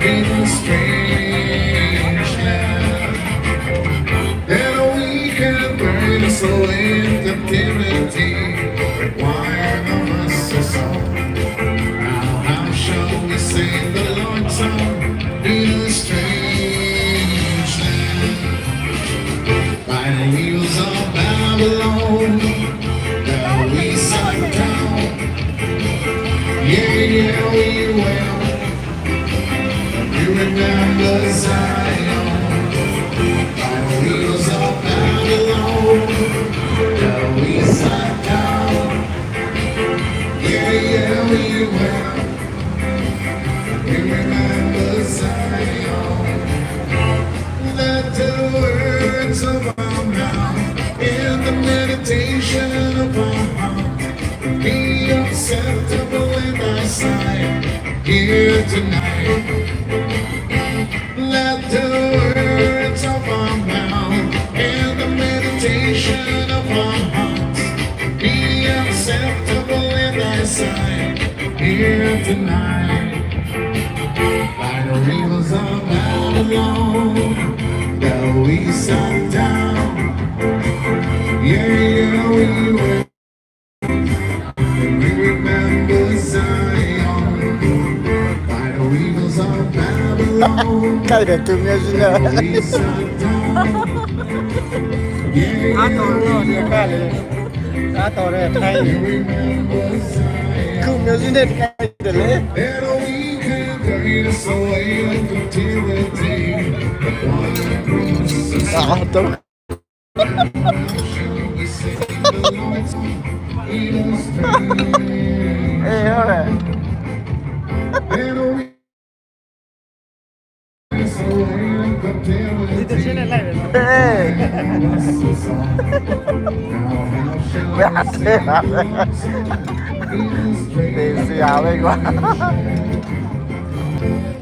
in a strange land. And we can burn us away in captivity. Why am I so soft? Now how shall we sing the Lord's song in a strange land? By the wheels of Babylon, that we sat down. Yeah, yeah, we will. You remember Zion. By the wheels of Babylon, that we sat down. Yeah, yeah, we will. You remember Zion. Let the words of our mouth and the meditation of our heart be acceptable in thy sight here tonight. Let the words of our mouth and the meditation of our hearts be acceptable in thy sight here tonight. By the rivers of Babylon, that we sat down. Yeah, yeah, we will. And we remember Zion. By the rivers of Babylon, Kaide tumyazina. that we sat down. Yeah, yeah, we Kale. Atore kai. will. Remember Zion. Kumyazina kaide le. And we can carry us away in captivity. One cross the Ah, to. Eh, ora. Eh. Để xì áo đây quá.